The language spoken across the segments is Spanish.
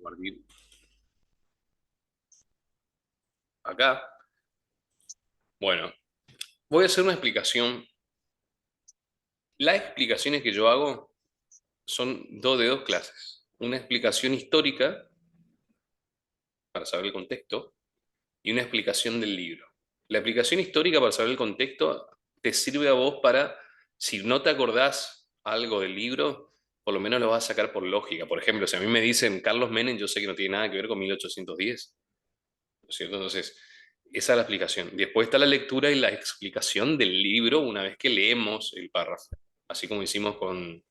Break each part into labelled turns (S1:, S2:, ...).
S1: compartir acá. Bueno, voy a hacer una explicación. Las explicaciones que yo hago son de dos clases. Una explicación histórica, para saber el contexto, y una explicación del libro. La explicación histórica, para saber el contexto, te sirve a vos para, si no te acordás algo del libro, por lo menos lo vas a sacar por lógica. Por ejemplo, si a mí me dicen Carlos Menem, yo sé que no tiene nada que ver con 1810, ¿no es cierto? Entonces, esa es la explicación. Después está la lectura y la explicación del libro una vez que leemos el párrafo, así como hicimos con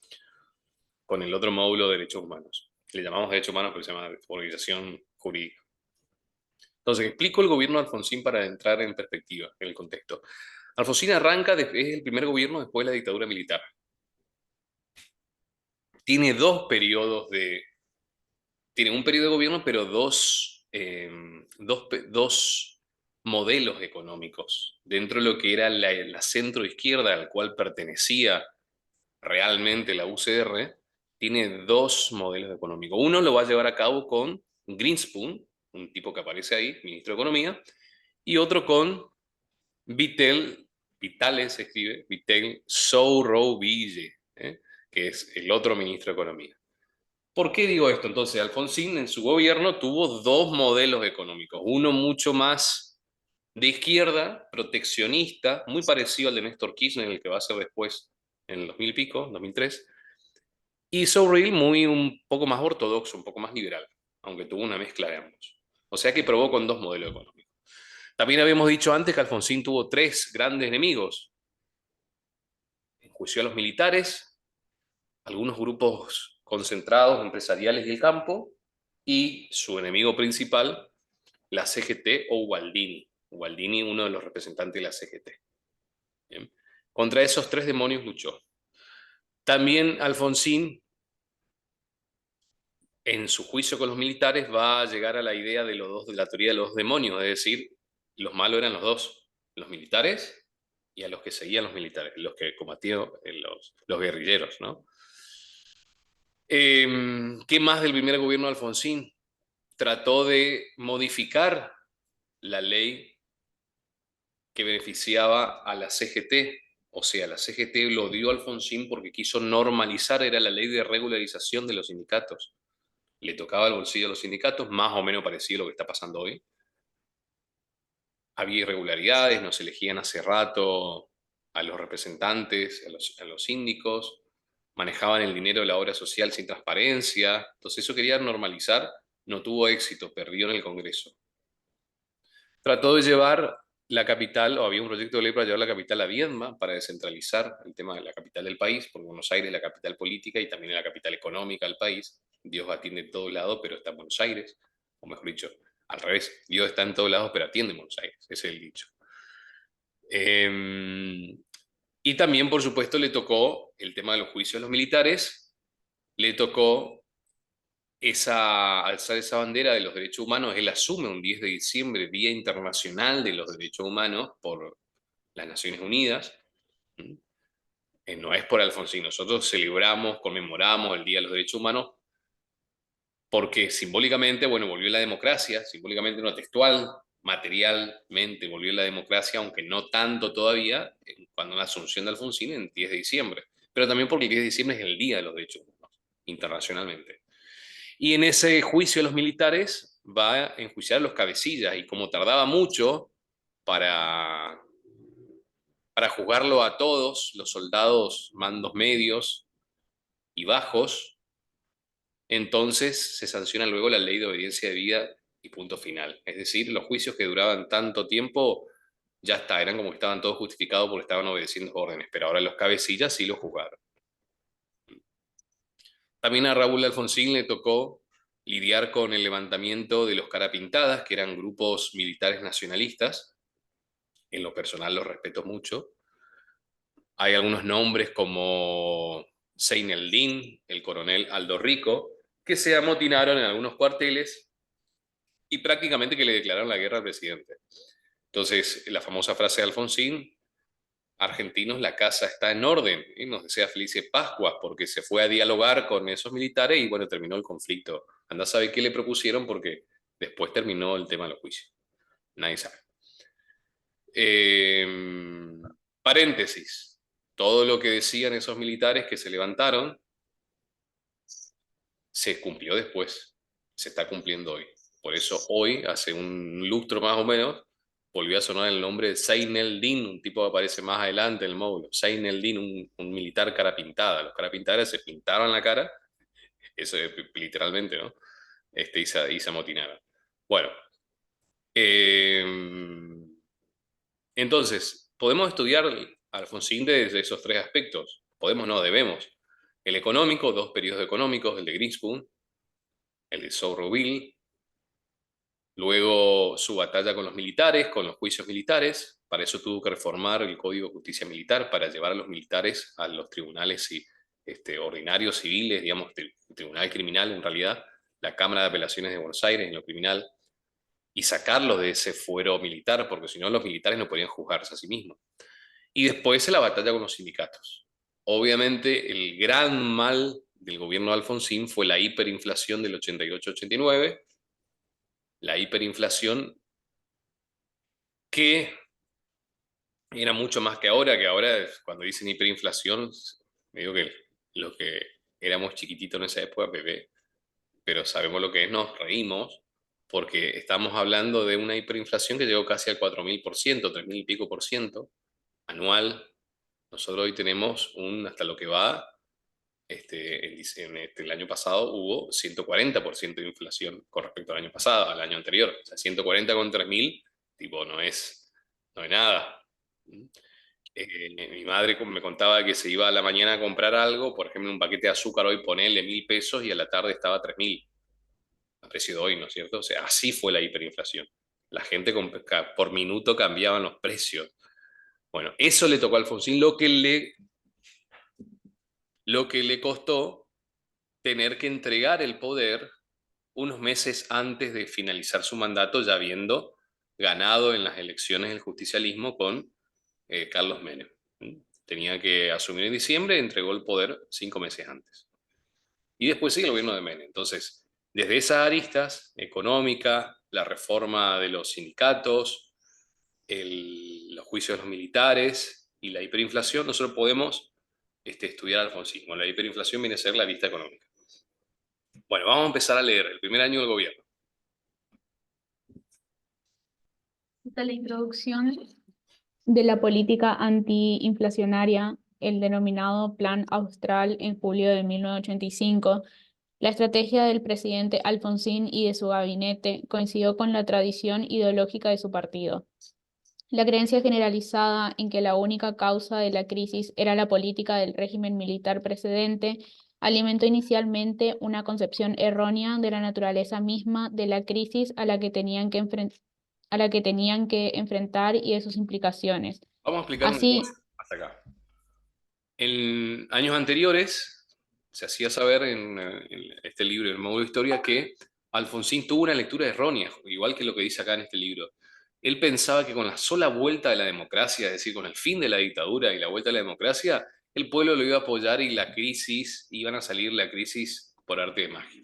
S1: el otro módulo de derechos humanos. Le llamamos derechos humanos, pero se llama organización jurídica. Entonces, explico el gobierno de Alfonsín para entrar en perspectiva, en el contexto. Alfonsín arranca, es el primer gobierno después de la dictadura militar. Tiene dos periodos de... Tiene un periodo de gobierno, pero dos modelos económicos. Dentro de lo que era la centro izquierda al cual pertenecía realmente la UCR, tiene dos modelos económicos. Uno lo va a llevar a cabo con Greenspoon, un tipo que aparece ahí, ministro de Economía, y otro con Vitale se escribe, Vitel Souroville, que es el otro ministro de Economía. ¿Por qué digo esto? Entonces, Alfonsín en su gobierno tuvo dos modelos económicos, uno mucho más de izquierda, proteccionista, muy parecido al de Néstor Kirchner, el que va a ser después en el 2000 y pico, 2003, y Souroville muy un poco más ortodoxo, un poco más liberal, aunque tuvo una mezcla de ambos. O sea que probó con dos modelos económicos. También habíamos dicho antes que Alfonsín tuvo tres grandes enemigos. Enjuició a los militares, algunos grupos concentrados empresariales del campo y su enemigo principal, la CGT o Gualdini. Gualdini, uno de los representantes de la CGT. Bien. Contra esos tres demonios luchó. También Alfonsín, en su juicio con los militares, va a llegar a la idea de, los dos, de la teoría de los demonios, es decir, los malos eran los dos, los militares y a los que seguían los militares, los que combatían los guerrilleros, ¿no? ¿Qué más del primer gobierno de Alfonsín? Trató de modificar la ley que beneficiaba a la CGT, o sea, la CGT lo dio a Alfonsín porque quiso normalizar, era la ley de regularización de los sindicatos. Le tocaba el bolsillo a los sindicatos, más o menos parecido a lo que está pasando hoy. Había irregularidades, no se elegían hace rato a los representantes, a los síndicos, manejaban el dinero de la obra social sin transparencia, entonces eso quería normalizar, no tuvo éxito, perdió en el Congreso. Trató de llevar la capital, o había un proyecto de ley para llevar la capital a Viedma, para descentralizar el tema de la capital del país, porque Buenos Aires es la capital política y también es la capital económica del país. Dios atiende en todos lados, pero está en Buenos Aires, o mejor dicho, al revés, Dios está en todos lados, pero atiende en Buenos Aires, ese es el dicho. Y también, por supuesto, le tocó el tema de los juicios de los militares, le tocó alzar esa bandera de los derechos humanos. Él asume un 10 de diciembre, Día Internacional de los Derechos Humanos por las Naciones Unidas. No es por Alfonsín, nosotros celebramos, conmemoramos el Día de los Derechos Humanos porque simbólicamente, bueno, volvió la democracia, simbólicamente no textual, materialmente volvió la democracia, aunque no tanto todavía, cuando la asunción de Alfonsín en 10 de diciembre, pero también porque el 10 de diciembre es el Día de los Derechos Humanos, internacionalmente. Y en ese juicio de los militares va a enjuiciar a los cabecillas, y como tardaba mucho para, para juzgarlo a todos, los soldados, mandos medios y bajos, entonces se sanciona luego la ley de obediencia de vida y punto final. Es decir, los juicios que duraban tanto tiempo ya está, eran como que estaban todos justificados porque estaban obedeciendo órdenes, pero ahora los cabecillas sí los juzgaron. También a Raúl Alfonsín le tocó lidiar con el levantamiento de los Carapintadas, que eran grupos militares nacionalistas. En lo personal los respeto mucho. Hay algunos nombres como Seineldin, el coronel Aldo Rico, que se amotinaron en algunos cuarteles y prácticamente que le declararon la guerra al presidente. Entonces, la famosa frase de Alfonsín, argentinos la casa está en orden, y nos desea felices Pascuas porque se fue a dialogar con esos militares y bueno, terminó el conflicto. Anda a saber qué le propusieron porque después terminó el tema de los juicios. Nadie sabe. Eh, Paréntesis. Todo lo que decían esos militares que se levantaron se cumplió después. Se está cumpliendo hoy. Por eso hoy, hace un lustro más o menos, volvió a sonar el nombre de Zeyn el-Din, un tipo que aparece más adelante en el módulo. Zeyn el-Din, un militar cara pintada. Los cara pintadas se pintaron la cara, eso es literalmente, ¿no? Y se amotinaron. Bueno, eh, entonces, podemos estudiar a Alfonsín desde esos tres aspectos. Podemos, no, debemos. El económico, dos periodos económicos, el de Greenspoon, el de Sourville, luego su batalla con los militares, con los juicios militares. Para eso tuvo que reformar el Código de Justicia Militar para llevar a los militares a los tribunales ordinarios civiles, digamos, el tribunal criminal en realidad, la Cámara de Apelaciones de Buenos Aires en lo criminal, y sacarlos de ese fuero militar, porque si no los militares no podían juzgarse a sí mismos. Y después la batalla con los sindicatos. Obviamente, el gran mal del gobierno de Alfonsín fue la hiperinflación del 88-89, la hiperinflación que era mucho más que ahora cuando dicen hiperinflación, me digo que lo que éramos chiquititos en esa época, bebé, pero sabemos lo que es, nos reímos, porque estamos hablando de una hiperinflación que llegó casi al 4000%, 3000 y pico por ciento anual. Nosotros hoy tenemos hasta lo que va, el año pasado hubo 140% de inflación con respecto al año pasado, al año anterior. O sea, 140 con 3000, tipo, no es nada. Mi madre me contaba que se iba a la mañana a comprar algo, por ejemplo, un paquete de azúcar hoy ponele 1000 pesos y a la tarde estaba 3000, a precio de hoy, ¿no es cierto? O sea, así fue la hiperinflación. La gente por minuto cambiaban los precios. Bueno, eso le tocó a Alfonsín, lo que le costó tener que entregar el poder unos meses antes de finalizar su mandato, ya habiendo ganado en las elecciones el justicialismo con Carlos Menem. Tenía que asumir en diciembre, entregó el poder 5 meses antes. Y después sigue el gobierno de Menem. Entonces, desde esas aristas, económica, la reforma de los sindicatos, los juicios de los militares y la hiperinflación, nosotros podemos estudiar a Alfonsín. Bueno, la hiperinflación viene a ser la vista económica. Bueno, vamos a empezar a leer el primer año del gobierno.
S2: Hasta la introducción de la política antiinflacionaria, el denominado Plan Austral en julio de 1985, la estrategia del presidente Alfonsín y de su gabinete coincidió con la tradición ideológica de su partido. La creencia generalizada en que la única causa de la crisis era la política del régimen militar precedente alimentó inicialmente una concepción errónea de la naturaleza misma de la crisis a la que tenían que enfrentar y de sus implicaciones.
S1: Vamos a explicar una cosa
S2: Así,
S1: hasta acá. En años anteriores se hacía saber en este libro, el módulo de historia, que Alfonsín tuvo una lectura errónea, igual que lo que dice acá en este libro. Él pensaba que con la sola vuelta de la democracia, es decir, con el fin de la dictadura y la vuelta de la democracia, el pueblo lo iba a apoyar y iban a salir la crisis por arte de magia.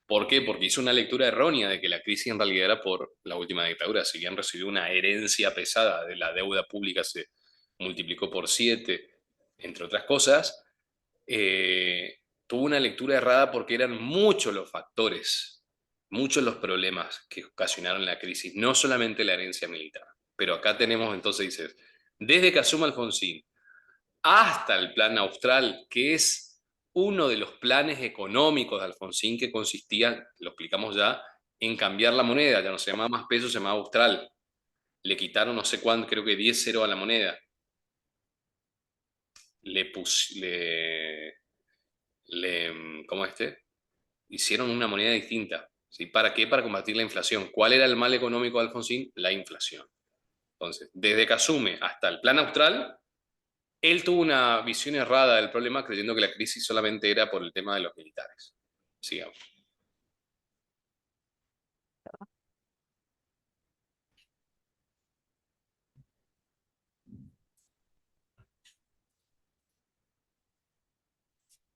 S1: ¿Por qué? Porque hizo una lectura errónea de que la crisis en realidad era por la última dictadura. Si bien recibió una herencia pesada de la deuda pública, se multiplicó por 7, entre otras cosas, tuvo una lectura errada porque eran muchos los factores, muchos los problemas que ocasionaron la crisis, no solamente la herencia militar. Pero acá tenemos entonces, dices, desde que asuma Alfonsín hasta el plan austral, que es uno de los planes económicos de Alfonsín que consistía, lo explicamos ya, en cambiar la moneda, ya no se llamaba más peso, se llamaba austral. Le quitaron no sé cuánto, creo que 10 ceros a la moneda. Le, pus, le ¿Cómo hicieron una moneda distinta. ¿Sí? ¿Para qué? Para combatir la inflación. ¿Cuál era el mal económico de Alfonsín? La inflación. Entonces, desde que asume hasta el plan austral, él tuvo una visión errada del problema creyendo que la crisis solamente era por el tema de los militares. Sigamos.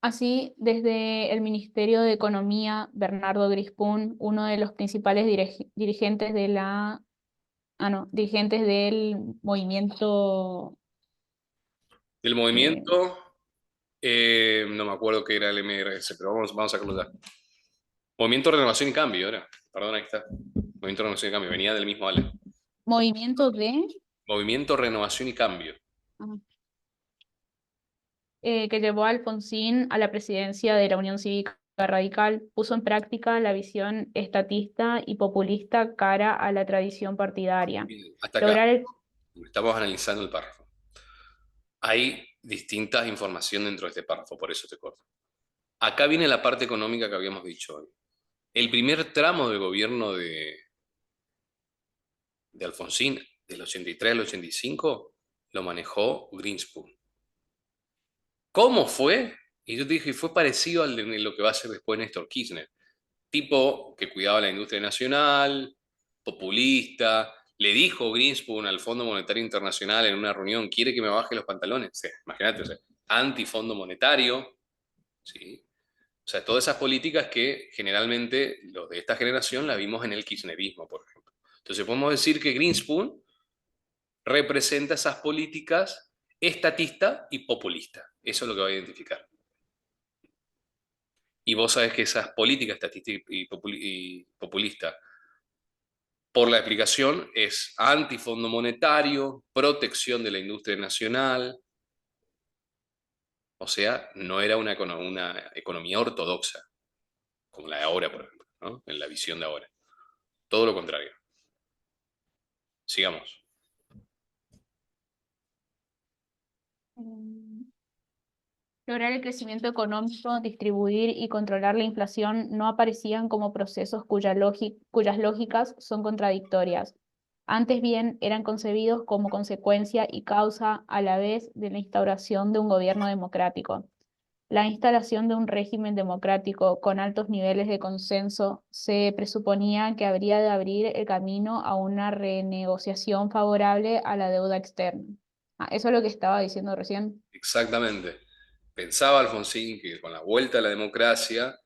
S2: Así, desde el Ministerio de Economía, Bernardo Grispún, uno de los principales dirigentes de dirigentes del movimiento,
S1: Del
S2: eh,
S1: movimiento, no me acuerdo qué era el MRS, pero vamos a sacarlo ya. Movimiento Renovación y Cambio, era. Perdón, ahí está. Movimiento Renovación y Cambio, venía del mismo Ale.
S2: movimiento de,
S1: Movimiento Renovación y Cambio.
S2: ah, que llevó a Alfonsín a la presidencia de la Unión Cívica Radical, puso en práctica la visión estatista y populista cara a la tradición partidaria.
S1: Bien, hasta acá.
S2: Lograr el
S1: Estamos analizando el párrafo. Hay distintas información dentro de este párrafo, por eso te corto. Acá viene la parte económica que habíamos dicho hoy. El primer tramo del gobierno de Alfonsín, del 83 al 85, lo manejó Greenspoon. ¿Cómo fue? Y yo te dije, fue parecido al de lo que va a ser después Néstor Kirchner. Tipo que cuidaba la industria nacional, populista. Le dijo Greenspoon al Fondo Monetario Internacional en una reunión, ¿quiere que me baje los pantalones? Sí, imagínate, o sea, antifondo monetario, ¿sí? O sea, todas esas políticas que generalmente los de esta generación la vimos en el kirchnerismo, por ejemplo. Entonces podemos decir que Greenspoon representa esas políticas estatista y populista. Eso es lo que va a identificar. Y vos sabés que esas políticas estatista y populista, por la explicación, es antifondo monetario, protección de la industria nacional, o sea, no era una economía ortodoxa, como la de ahora, por ejemplo, ¿no? En la visión de ahora. Todo lo contrario. Sigamos.
S2: mm, lograr el crecimiento económico, distribuir y controlar la inflación no aparecían como procesos cuyas lógicas son contradictorias. Antes bien, eran concebidos como consecuencia y causa a la vez de la instauración de un gobierno democrático. La instalación de un régimen democrático con altos niveles de consenso se presuponía que habría de abrir el camino a una renegociación favorable a la deuda externa. Eso es lo que estaba diciendo recién.
S1: Exactamente. Pensaba Alfonsín que con la vuelta a la democracia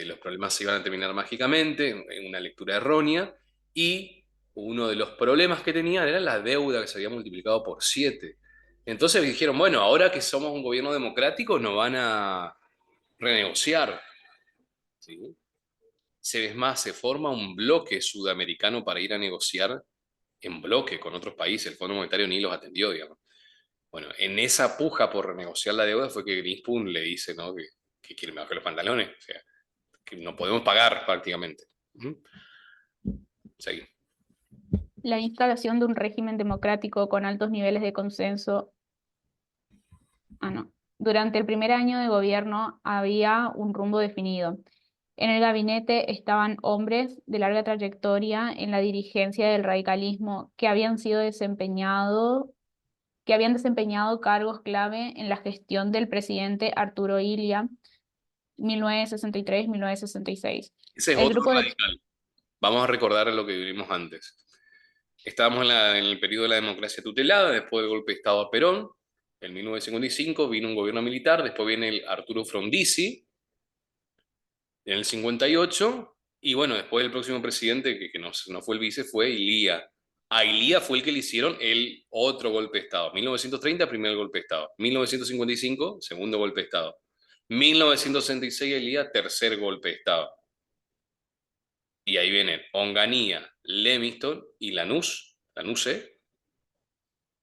S1: los problemas se iban a terminar mágicamente, en una lectura errónea, y uno de los problemas que tenían era la deuda que se había multiplicado por 7. Entonces dijeron, bueno, ahora que somos un gobierno democrático, nos van a renegociar. ¿Sí? Es más, se forma un bloque sudamericano para ir a negociar en bloque con otros países. El Fondo Monetario ni los atendió, digamos. Bueno, en esa puja por renegociar la deuda fue que Greenspoon le dice, ¿no? que quiere bajar los pantalones. O sea, que no podemos pagar prácticamente. Ujú. Seguí.
S2: La instalación de un régimen democrático con altos niveles de consenso. No. Durante el primer año de gobierno había un rumbo definido. En el gabinete estaban hombres de larga trayectoria en la dirigencia del radicalismo que habían desempeñado cargos clave en la gestión del presidente Arturo Illia, 1963-1966.
S1: Ese es
S2: El
S1: otro
S2: grupo de
S1: radical. Vamos a recordar lo que vivimos antes. Estábamos en el periodo de la democracia tutelada, después del golpe de Estado a Perón, en 1955 vino un gobierno militar, después viene el Arturo Frondizi, en el 58, y bueno, después el próximo presidente, que no fue el vice, fue Ilía. A Ilía fue el que le hicieron el otro golpe de Estado. 1930, primer golpe de Estado. 1955, segundo golpe de Estado. 1966, Ilía, tercer golpe de Estado. Y ahí vienen Onganía, Lemiston y Lanuse.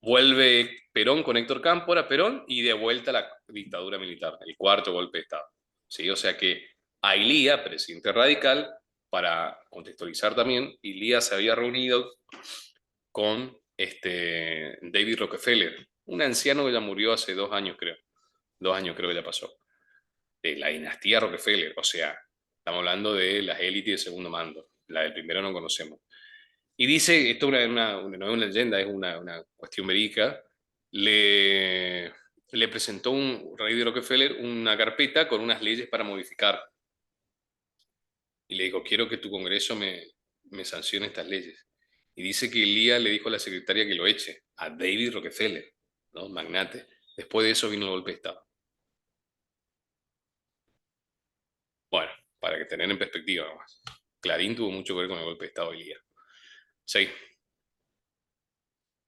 S1: Vuelve Perón con Héctor Cámpora, Perón, y de vuelta a la dictadura militar, el cuarto golpe de Estado. ¿Sí? O sea que a Ilía, presidente radical, para contextualizar también, Ilía se había reunido con David Rockefeller, un anciano que ya murió hace 2 años, creo. 2 años creo que ya pasó. De la dinastía Rockefeller, o sea, estamos hablando de las élites de segundo mando. La del primero no conocemos. Y dice, esto no es una leyenda, es una cuestión verídica, le presentó un rey de Rockefeller una carpeta con unas leyes para modificar. Y le dijo, quiero que tu Congreso me sancione estas leyes. Y dice que Elías le dijo a la secretaria que lo eche, a David Rockefeller, ¿no? Magnate. Después de eso vino el golpe de Estado. que tener en perspectiva nomás. Clarín tuvo mucho que ver con el golpe de Estado de Elías. Sí.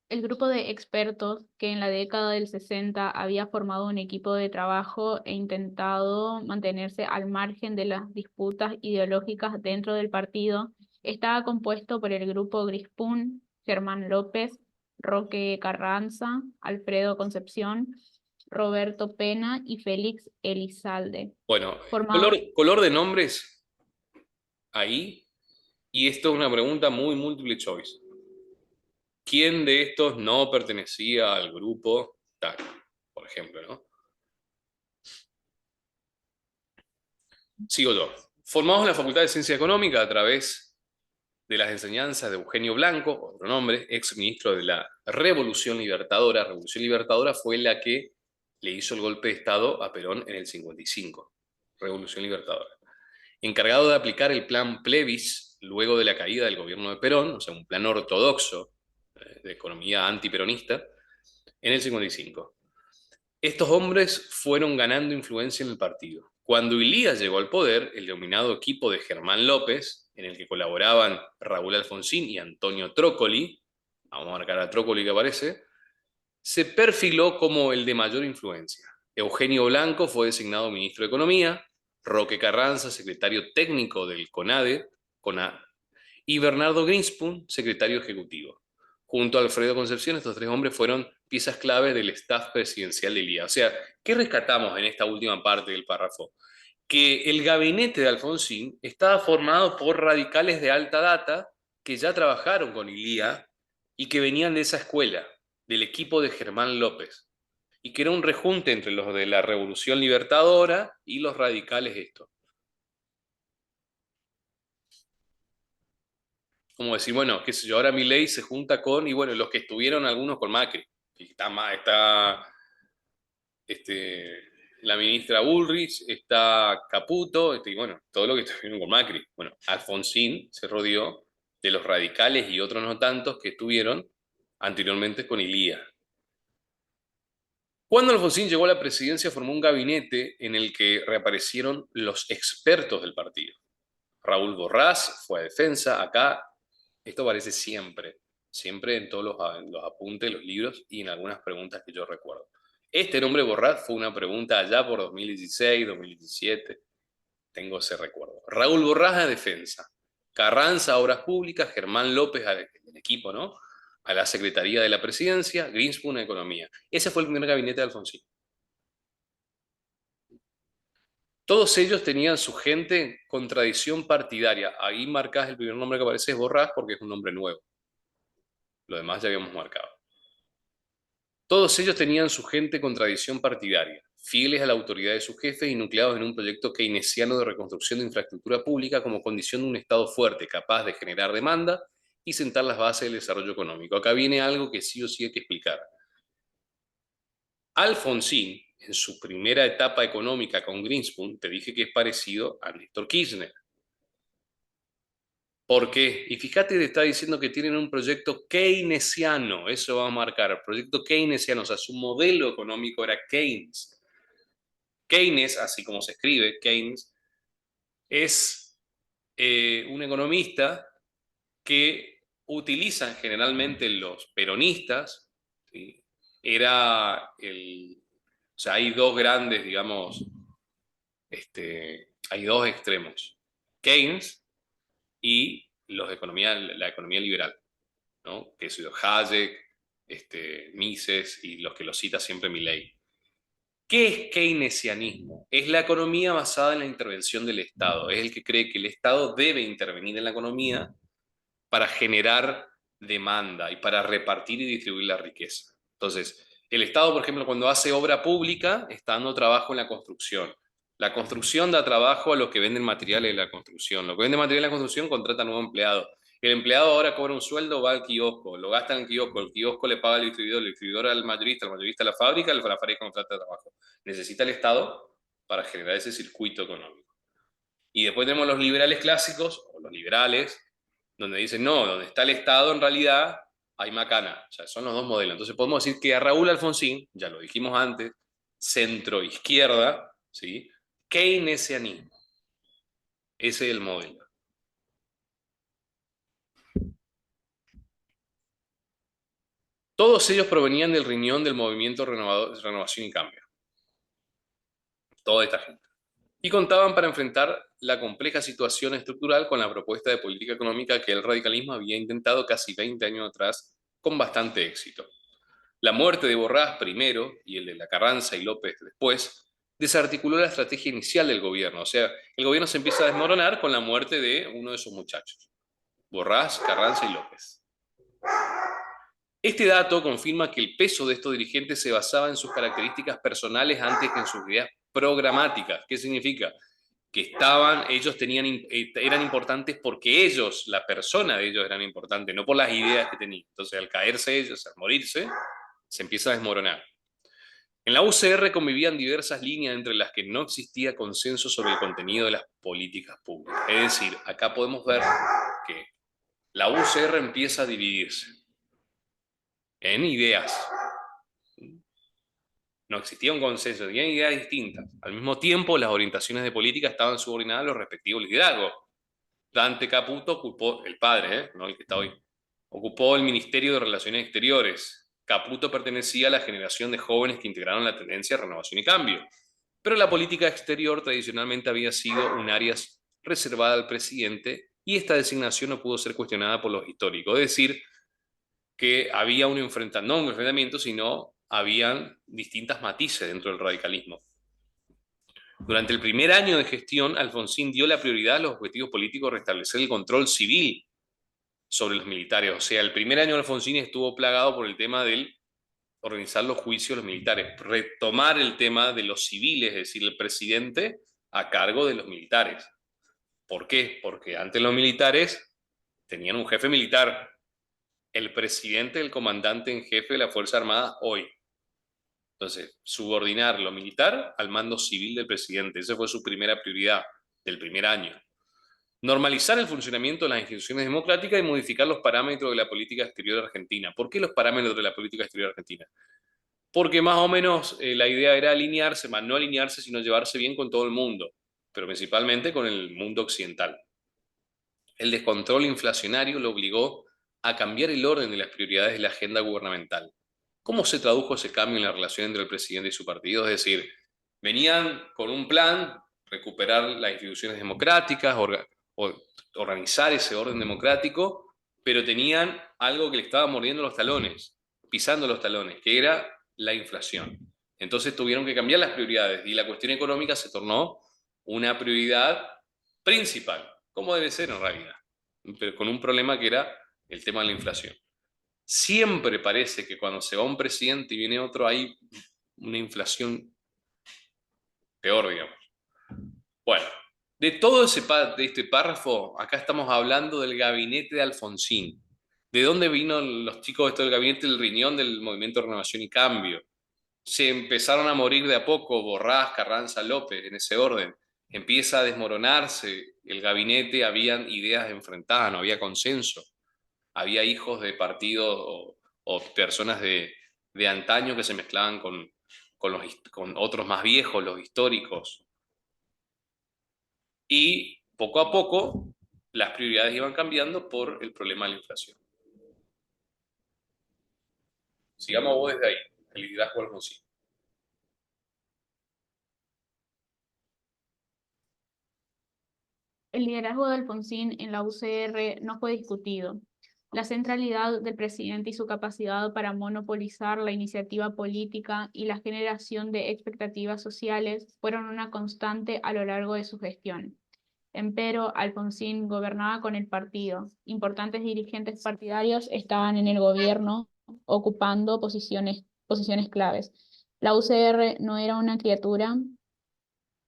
S2: El grupo de expertos que en la década del 60 había formado un equipo de trabajo e intentado mantenerse al margen de las disputas ideológicas dentro del partido, estaba compuesto por el grupo Grispún, Germán López, Roque Carranza, Alfredo Concepción, Roberto Pena y Félix Elizalde.
S1: Bueno,
S2: Formado
S1: color de nombres ahí, y esto es una pregunta muy múltiple choice. ¿Quién de estos no pertenecía al grupo tal? Por ejemplo, ¿no? Sigo yo. Formados en la Facultad de Ciencia Económica a través de las enseñanzas de Eugenio Blanco, otro nombre, ex ministro de la Revolución Libertadora. Revolución Libertadora fue la que le hizo el golpe de Estado a Perón en el 55. Revolución Libertadora. Encargado de aplicar el plan Plebis luego de la caída del gobierno de Perón, o sea, un plan ortodoxo de economía antiperonista, en el 55. Estos hombres fueron ganando influencia en el partido. Cuando Ilías llegó al poder, el denominado equipo de Germán López, en el que colaboraban Raúl Alfonsín y Antonio Trócoli, vamos a marcar a Trócoli que aparece, se perfiló como el de mayor influencia. Eugenio Blanco fue designado ministro de Economía, Roque Carranza, secretario técnico del CONADE, y Bernardo Greenspoon, secretario ejecutivo. Junto a Alfredo Concepción, estos tres hombres fueron piezas claves del staff presidencial de Ilías. O sea, ¿qué rescatamos en esta última parte del párrafo? Que el gabinete de Alfonsín estaba formado por radicales de alta data que ya trabajaron con Ilías y que venían de esa escuela, del equipo de Germán López, y que era un rejunte entre los de la Revolución Libertadora y los radicales estos. Como decir, bueno, qué sé yo, ahora Milei se junta con, y bueno, los que estuvieron algunos con Macri. Y está la ministra Bullrich, está Caputo, y bueno, todo lo que estuvieron con Macri. Bueno, Alfonsín se rodeó de los radicales y otros no tantos que estuvieron anteriormente con Ilía. Cuando Alfonsín llegó a la presidencia, formó un gabinete en el que reaparecieron los expertos del partido. Raúl Borrás fue a defensa, acá esto aparece siempre, siempre en todos los apuntes, los libros y en algunas preguntas que yo recuerdo. Este nombre Borrás fue una pregunta allá por 2016, 2017, tengo ese recuerdo. Raúl Borrás a defensa, Carranza a obras públicas, Germán López al equipo, ¿no? A la Secretaría de la Presidencia, Greenspoon a Economía. Ese fue el primer gabinete de Alfonsín. Todos ellos tenían su gente con tradición partidaria. Ahí marcás el primer nombre que aparece es Borrás porque es un nombre nuevo. Lo demás ya habíamos marcado. Todos ellos tenían su gente con tradición partidaria, fieles a la autoridad de sus jefes y nucleados en un proyecto keynesiano de reconstrucción de infraestructura pública como condición de un Estado fuerte, capaz de generar demanda y sentar las bases del desarrollo económico. Acá viene algo que sí o sí hay que explicar. Alfonsín, en su primera etapa económica con Greenspoon, te dije que es parecido a Néstor Kirchner. ¿Por qué? Y fíjate, te está diciendo que tienen un proyecto keynesiano, eso va a marcar, proyecto keynesiano, o sea, su modelo económico era Keynes. Keynes, así como se escribe, Keynes, es un economista que utilizan generalmente los peronistas, ¿sí? O sea, hay dos grandes, digamos, hay dos extremos, Keynes y la economía liberal, ¿no? Que es Hayek, Mises y los que lo cita siempre Milley. ¿Qué es keynesianismo? Es la economía basada en la intervención del Estado. Es el que cree que el Estado debe intervenir en la economía para generar demanda y para repartir y distribuir la riqueza. Entonces, el Estado, por ejemplo, cuando hace obra pública, está dando trabajo en la construcción. La construcción da trabajo a los que venden materiales de la construcción. Los que venden materiales de la construcción contratan nuevo empleado. El empleado ahora cobra un sueldo, va al kiosco, lo gasta en el kiosco le paga al distribuidor, el distribuidor al mayorista, el mayorista a la fábrica contrata trabajo. Necesita el Estado para generar ese circuito económico. Y después tenemos los liberales clásicos, o los liberales, donde dicen, no, donde está el Estado en realidad hay macana. O sea, son los dos modelos. Entonces podemos decir que a Raúl Alfonsín, ya lo dijimos antes, centro-izquierda, ¿sí? Keynesianismo. Ese es el modelo. Todos ellos provenían del riñón del movimiento Renovación y Cambio. Toda esta gente. Y contaban para enfrentar la compleja situación estructural con la propuesta de política económica que el radicalismo había intentado casi 20 años atrás con bastante éxito. La muerte de Borrás primero y el de la Carranza y López después desarticuló la estrategia inicial del gobierno. O sea, el gobierno se empieza a desmoronar con la muerte de uno de esos muchachos. Borrás, Carranza y López. Este dato confirma que el peso de estos dirigentes se basaba en sus características personales antes que en sus ideas programáticas. ¿Qué significa? Que eran importantes porque ellos, la persona de ellos eran importantes, no por las ideas que tenían. Entonces, al caerse ellos, al morirse, se empieza a desmoronar. En la UCR convivían diversas líneas entre las que no existía consenso sobre el contenido de las políticas públicas. Es decir, acá podemos ver que la UCR empieza a dividirse en ideas. No existía un consenso, tenían ideas distintas. Al mismo tiempo, las orientaciones de política estaban subordinadas a los respectivos liderazgos. Dante Caputo ocupó, el padre, no el que está hoy, ocupó el Ministerio de Relaciones Exteriores. Caputo pertenecía a la generación de jóvenes que integraron la tendencia de Renovación y Cambio. Pero la política exterior tradicionalmente había sido un área reservada al presidente y esta designación no pudo ser cuestionada por los históricos. Es decir, que había un enfrentamiento, no un enfrentamiento, sino habían distintas matices dentro del radicalismo. Durante el primer año de gestión, Alfonsín dio la prioridad a los objetivos políticos de restablecer el control civil sobre los militares. O sea, el primer año de Alfonsín estuvo plagado por el tema del organizar los juicios de los militares, retomar el tema de los civiles, es decir, el presidente a cargo de los militares. ¿Por qué? Porque antes los militares tenían un jefe militar, el presidente, el comandante en jefe de la Fuerza Armada hoy. Entonces, subordinar lo militar al mando civil del presidente. Esa fue su primera prioridad del primer año. Normalizar el funcionamiento de las instituciones democráticas y modificar los parámetros de la política exterior argentina. ¿Por qué los parámetros de la política exterior argentina? Porque más o menos la idea era alinearse, más no alinearse, sino llevarse bien con todo el mundo, pero principalmente con el mundo occidental. El descontrol inflacionario lo obligó a cambiar el orden de las prioridades de la agenda gubernamental. ¿Cómo se tradujo ese cambio en la relación entre el presidente y su partido? Es decir, venían con un plan, recuperar las instituciones democráticas, organizar ese orden democrático, pero tenían algo que le estaba mordiendo los talones, pisando los talones, que era la inflación. Entonces tuvieron que cambiar las prioridades y la cuestión económica se tornó una prioridad principal, como debe ser en realidad, pero con un problema que era el tema de la inflación. Siempre parece que cuando se va un presidente y viene otro hay una inflación peor, digamos. Bueno, de todo de este párrafo, acá estamos hablando del gabinete de Alfonsín. ¿De dónde vino los chicos de esto del gabinete del riñón del movimiento de Renovación y Cambio? Se empezaron a morir de a poco, Borrás, Carranza, López, en ese orden. Empieza a desmoronarse el gabinete, habían ideas enfrentadas, no había consenso. Había hijos de partidos o personas de antaño que se mezclaban con otros más viejos, los históricos. Y poco a poco las prioridades iban cambiando por el problema de la inflación. Sigamos vos desde ahí, el liderazgo Alfonsín.
S2: El liderazgo de Alfonsín en la UCR no fue discutido. La centralidad del presidente y su capacidad para monopolizar la iniciativa política y la generación de expectativas sociales fueron una constante a lo largo de su gestión. Empero, Alfonsín gobernaba con el partido. Importantes dirigentes partidarios estaban en el gobierno ocupando posiciones claves. La UCR no era una criatura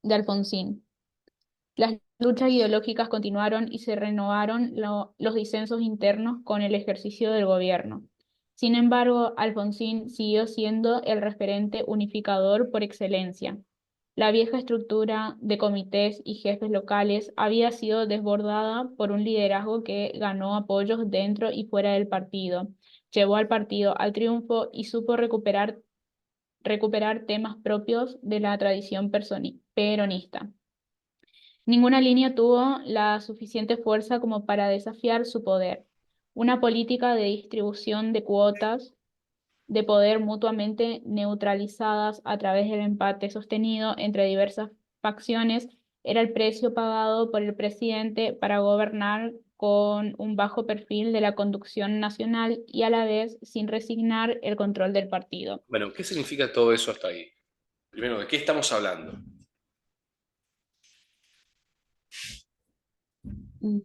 S2: de Alfonsín. Las luchas ideológicas continuaron y se renovaron los disensos internos con el ejercicio del gobierno. Sin embargo, Alfonsín siguió siendo el referente unificador por excelencia. La vieja estructura de comités y jefes locales había sido desbordada por un liderazgo que ganó apoyos dentro y fuera del partido, llevó al partido al triunfo y supo recuperar temas propios de la tradición peronista. Ninguna línea tuvo la suficiente fuerza como para desafiar su poder. Una política de distribución de cuotas de poder mutuamente neutralizadas a través del empate sostenido entre diversas facciones era el precio pagado por el presidente para gobernar con un bajo perfil de la conducción nacional y a la vez sin resignar el control del partido.
S1: Bueno, ¿qué significa todo eso hasta ahí? Primero, ¿de qué estamos hablando?
S2: De...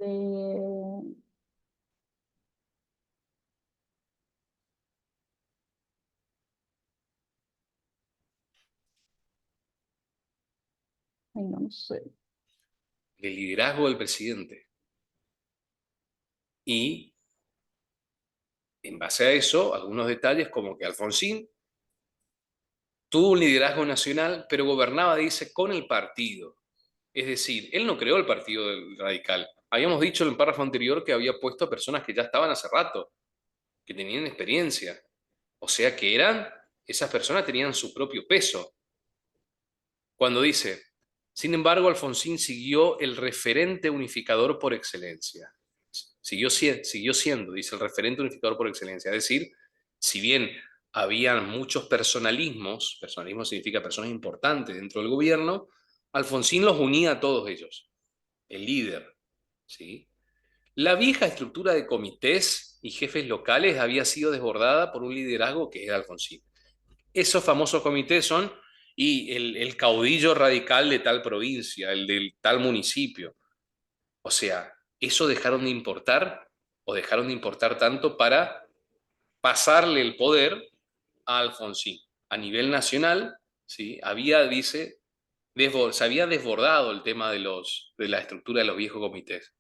S2: Ay, no sé.
S1: El liderazgo del presidente. Y en base a eso, algunos detalles como que Alfonsín tuvo un liderazgo nacional, pero gobernaba, dice, con el partido. Es decir, él no creó el partido del radical. Habíamos dicho en el párrafo anterior que había puesto a personas que ya estaban hace rato, que tenían experiencia. O sea que esas personas tenían su propio peso. Cuando dice, sin embargo, Alfonsín siguió el referente unificador por excelencia. Siguió siendo, dice, el referente unificador por excelencia. Es decir, si bien habían muchos personalismos, personalismo significa personas importantes dentro del gobierno, Alfonsín los unía a todos ellos, el líder, ¿sí? La vieja estructura de comités y jefes locales había sido desbordada por un liderazgo que era Alfonsín. Esos famosos comités son y el caudillo radical de tal provincia, el del tal municipio. O sea, eso dejaron de importar o dejaron de importar tanto para pasarle el poder a Alfonsín. A nivel nacional, ¿sí? Dice, se había desbordado el tema de la estructura de los viejos comités.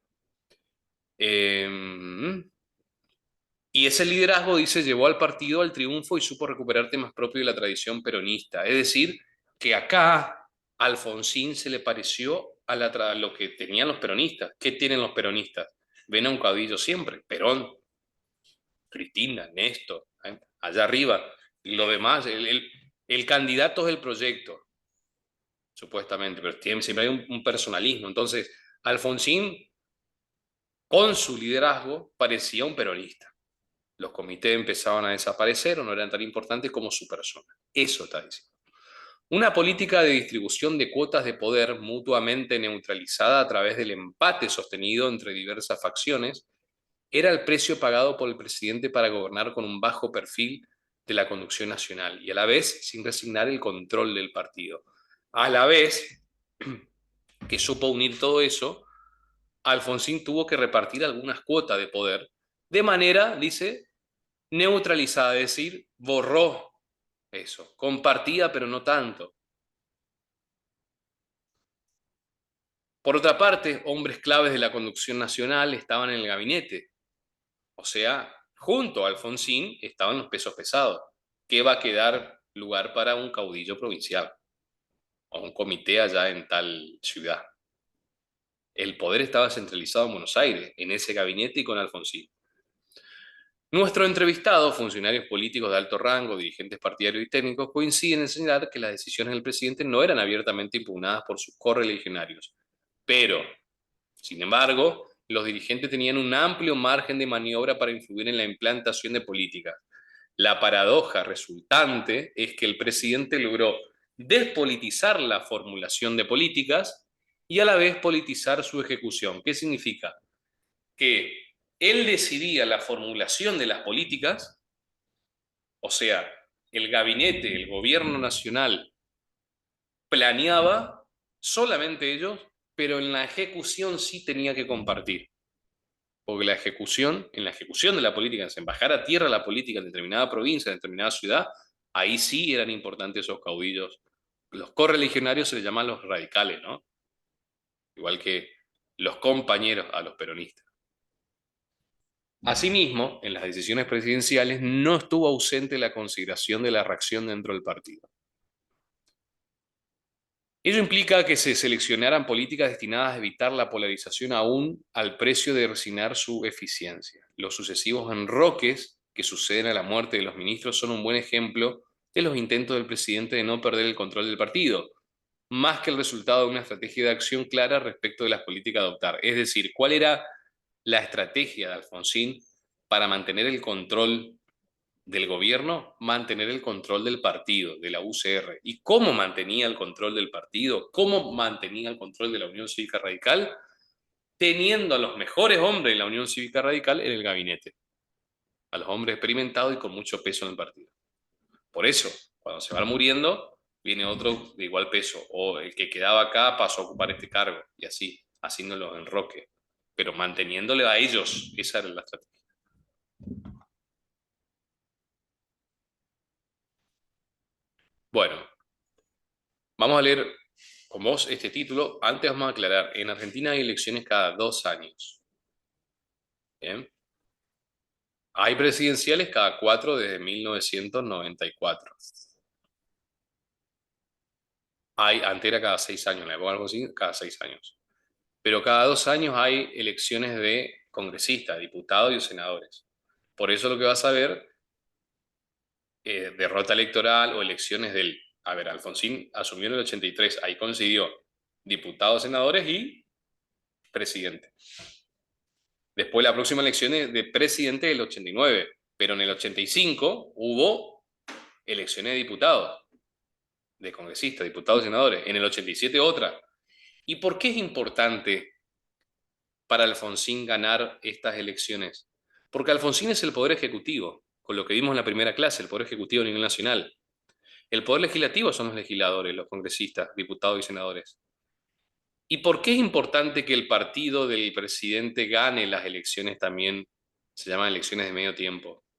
S1: Y ese liderazgo, dice, llevó al partido al triunfo y supo recuperar temas propios de la tradición peronista. Es decir, que acá Alfonsín se le pareció a lo que tenían los peronistas. ¿Qué tienen los peronistas? Ven a un caudillo siempre, Perón, Cristina, Néstor, ¿eh? Allá arriba. Y lo demás, el candidato es el proyecto, supuestamente, pero siempre hay un personalismo. Entonces, Alfonsín, con su liderazgo, parecía un peronista. Los comités empezaban a desaparecer o no eran tan importantes como su persona. Eso está diciendo. Una política de distribución de cuotas de poder mutuamente neutralizada a través del empate sostenido entre diversas facciones era el precio pagado por el presidente para gobernar con un bajo perfil de la conducción nacional y a la vez sin resignar el control del partido. A la vez que supo unir todo eso, Alfonsín tuvo que repartir algunas cuotas de poder de manera, dice, neutralizada, es decir, borró eso, compartía pero no tanto. Por otra parte, hombres claves de la conducción nacional estaban en el gabinete, o sea, junto a Alfonsín estaban los pesos pesados, que va a quedar lugar para un caudillo provincial o un comité allá en tal ciudad. El poder estaba centralizado en Buenos Aires, en ese gabinete y con Alfonsín. Nuestro entrevistado, funcionarios políticos de alto rango, dirigentes partidarios y técnicos, coinciden en señalar que las decisiones del presidente no eran abiertamente impugnadas por sus correligionarios. Pero, sin embargo, los dirigentes tenían un amplio margen de maniobra para influir en la implantación de políticas. La paradoja resultante es que el presidente logró despolitizar la formulación de políticas y a la vez politizar su ejecución. ¿Qué significa? Que él decidía la formulación de las políticas, o sea, el gabinete, el gobierno nacional planeaba solamente ellos, pero en la ejecución sí tenía que compartir. Porque en la ejecución de la política, en bajar a tierra la política en determinada provincia, en determinada ciudad, ahí sí eran importantes esos caudillos. Los correligionarios se les llaman los radicales, ¿no? Igual que los compañeros a los peronistas. Asimismo, en las decisiones presidenciales no estuvo ausente la consideración de la reacción dentro del partido. Ello implica que se seleccionaran políticas destinadas a evitar la polarización aún al precio de resignar su eficiencia. Los sucesivos enroques que suceden a la muerte de los ministros son un buen ejemplo de los intentos del presidente de no perder el control del partido. más que el resultado de una estrategia de acción clara respecto de las políticas a adoptar. Es decir, ¿cuál era la estrategia de Alfonsín para mantener el control del gobierno? Mantener el control del partido, de la UCR. ¿Y cómo mantenía el control del partido? ¿Cómo mantenía el control de la Unión Cívica Radical? Teniendo a los mejores hombres de la Unión Cívica Radical en el gabinete, a los hombres experimentados y con mucho peso en el partido. Por eso, cuando se van muriendo, viene otro de igual peso, o el que quedaba acá pasó a ocupar este cargo, y así, haciéndolo en roque, pero manteniéndole a ellos. Esa era la estrategia. Bueno, vamos a leer con vos este título. Antes vamos a aclarar, en Argentina hay elecciones cada 2 años. ¿Bien? Hay presidenciales cada 4 desde 1994. Antes era cada 6 años, me pongo algo así, cada 6 años. Pero cada 2 años hay elecciones de congresistas, diputados y senadores. Por eso lo que vas a ver, derrota electoral o elecciones del... A ver, Alfonsín asumió en el 83, ahí coincidió diputados, senadores y presidente. Después la próxima elección es de presidente del 89, pero en el 85 hubo elecciones de diputados, de congresistas, diputados y senadores. En el 87 otra. ¿Y por qué es importante para Alfonsín ganar estas elecciones? Porque Alfonsín es el poder ejecutivo, con lo que vimos en la primera clase, el poder ejecutivo a nivel nacional. El poder legislativo son los legisladores, los congresistas, diputados y senadores. ¿Y por qué es importante que el partido del presidente gane las elecciones también? Se llaman elecciones de medio tiempo.